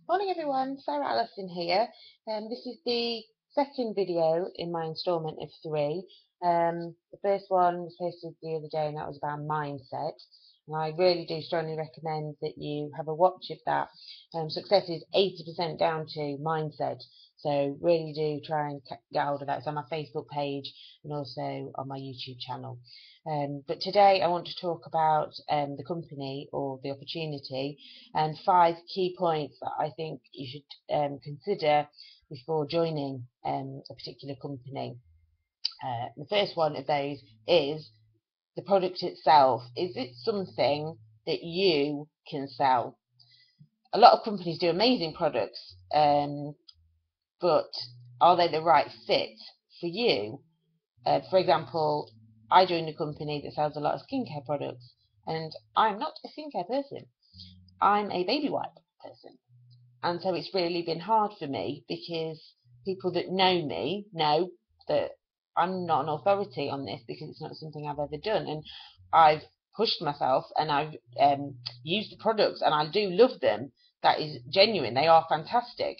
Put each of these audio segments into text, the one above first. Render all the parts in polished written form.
Morning everyone, Sarah Allison here. This is the second video in my instalment of three. The first one was posted the other day and that was about mindset. And I really do strongly recommend that you have a watch of that. Success is 80% down to mindset. So really do try and get hold of that. It's on my Facebook page and also on my YouTube channel. But today I want to talk about the company or the opportunity and 5 key points that I think you should consider before joining a particular company. The first one of those is the product itself. Is it something that you can sell? A lot of companies do amazing products, but are they the right fit for you? For example, I joined a company that sells a lot of skincare products, and I'm not a skincare person. I'm a baby wipe person. And so it's really been hard for me because people that know me know that I'm not an authority on this because it's not something I've ever done. And I've pushed myself and I've used the products and I do love them. That is genuine. They are fantastic.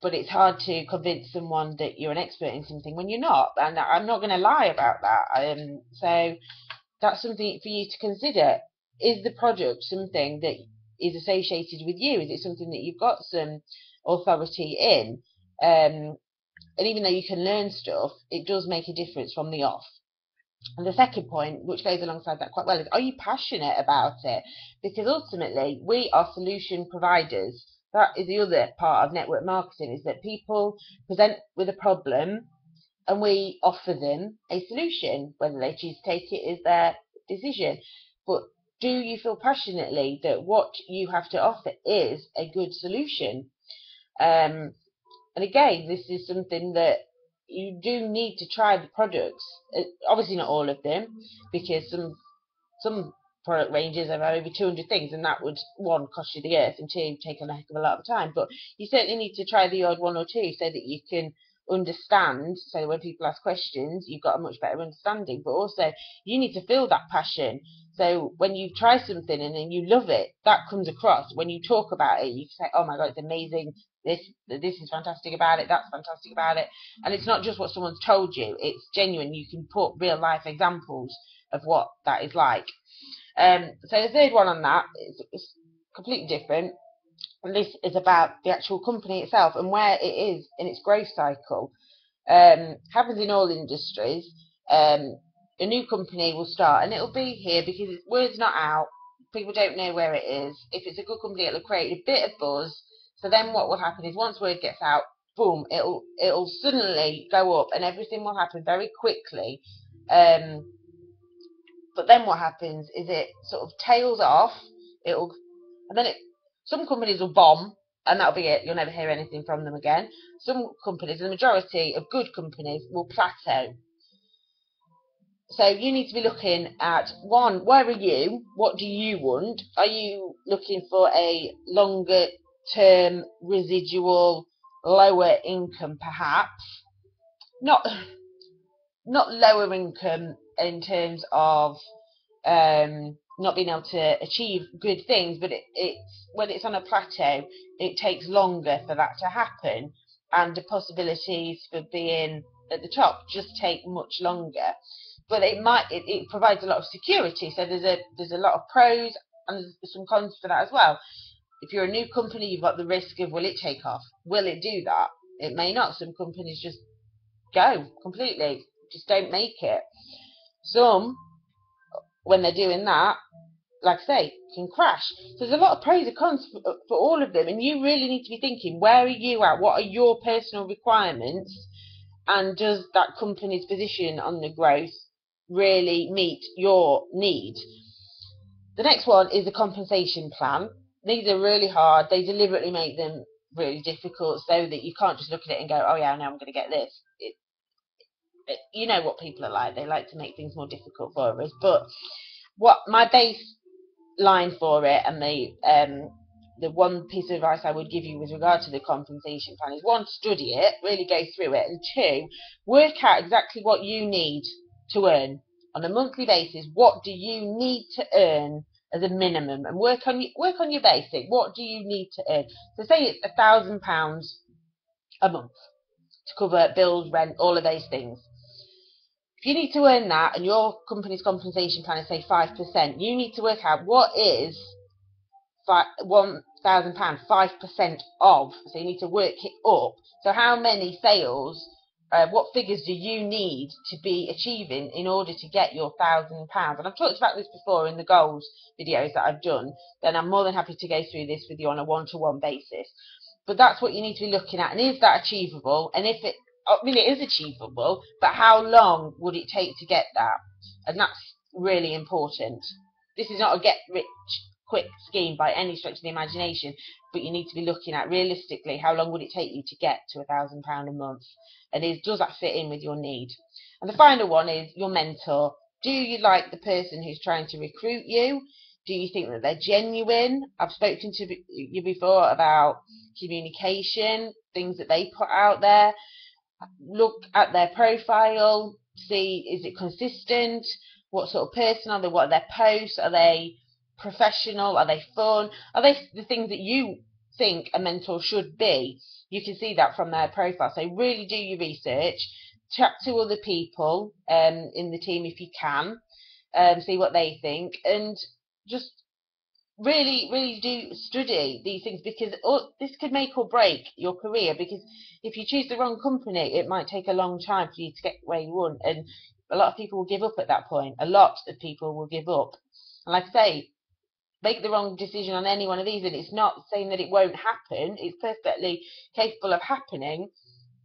But it's hard to convince someone that you're an expert in something when you're not. And I'm not going to lie about that. So that's something for you to consider. Is the product something that is associated with you? Is it something that you've got some authority in? And even though you can learn stuff, it does make a difference from the off. And the second point, which goes alongside that quite well, is are you passionate about it? Because ultimately, we are solution providers. That is the other part of network marketing, is that people present with a problem and we offer them a solution. Whether they choose to take it is their decision. But do you feel passionately that what you have to offer is a good solution? And again, this is something that you do need to try the products. Obviously, not all of them, because some product ranges have over 200 things, and that would, one, cost you the earth, and two, take a heck of a lot of time. But you certainly need to try the odd one or two so that you can understand, so when people ask questions you've got a much better understanding. But also you need to feel that passion, so when you try something and then you love it, that comes across when you talk about it. You say, oh my god, it's amazing, this is fantastic about it, that's fantastic about it. And it's not just what someone's told you, it's genuine. You can put real life examples of what that is like. So the third one on that is completely different, and this is about the actual company itself and where it is in its growth cycle. Happens in all industries. A new company will start and it'll be here because word's not out. People don't know where it is. If it's a good company, it'll create a bit of buzz. So then what will happen is once word gets out, boom, it'll suddenly go up and everything will happen very quickly. But then what happens is it sort of tails off. It'll and then it some companies will bomb and that'll be it. You'll never hear anything from them again. Some companies, the majority of good companies, will plateau. So you need to be looking at, one, where are you? What do you want? Are you looking for a longer term residual, lower income perhaps? Not lower income in terms of not being able to achieve good things, but it's when it's on a plateau, it takes longer for that to happen, and the possibilities for being at the top just take much longer. But it provides a lot of security. So there's a lot of pros and there's some cons for that as well. If you're a new company, you've got the risk of, will it take off? Will it do that? It may not. Some companies just go completely, just don't make it. Some, when they're doing that, like I say, can crash. So there's a lot of pros and cons for all of them, and you really need to be thinking, where are you at? What are your personal requirements? And does that company's position on the growth really meet your need? The next one is the compensation plan. These are really hard. They deliberately make them really difficult so that you can't just look at it and go, oh yeah, now I'm going to get this. You know what people are like. They like to make things more difficult for us. But what my baseline for it, and the one piece of advice I would give you with regard to the compensation plan is, one, study it, really go through it, and two, work out exactly what you need to earn on a monthly basis. What do you need to earn as a minimum, and work on your basic. What do you need to earn? So say it's £1,000 a month to cover bills, rent, all of those things. If you need to earn that and your company's compensation plan is say 5%, you need to work out what is £1,000, 5% of. So you need to work it up. So how many sales, what figures do you need to be achieving in order to get your £1,000? And I've talked about this before in the goals videos that I've done. Then I'm more than happy to go through this with you on a one-to-one basis. But that's what you need to be looking at. And is that achievable? And if it, I mean, it is achievable, but how long would it take to get that? And that's really important. This is not a get-rich-quick scheme by any stretch of the imagination, but you need to be looking at realistically how long would it take you to get to £1,000 a month, and does that fit in with your need? And the final one is your mentor. Do you like the person who's trying to recruit you? Do you think that they're genuine? I've spoken to you before about communication, things that they put out there. Look at their profile, see, is it consistent? What sort of person are they? What are their posts? Are they professional? Are they fun? Are they the things that you think a mentor should be? You can see that from their profile. So really do your research. Chat to other people in the team if you can. See what they think, and just really do study these things, because this could make or break your career. Because if you choose the wrong company, it might take a long time for you to get where you want, and a lot of people will give up at that point. A lot of people will give up. And like I say, make the wrong decision on any one of these, and it's not saying that it won't happen. It's perfectly capable of happening,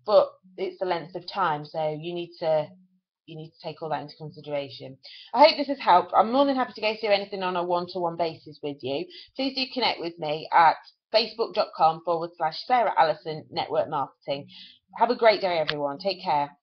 but it's the length of time. So you need to take all that into consideration. I hope this has helped. I'm more than happy to go through anything on a one-to-one basis with you. Please do connect with me at facebook.com/Sarah Allison Network Marketing. Have a great day, everyone. Take care.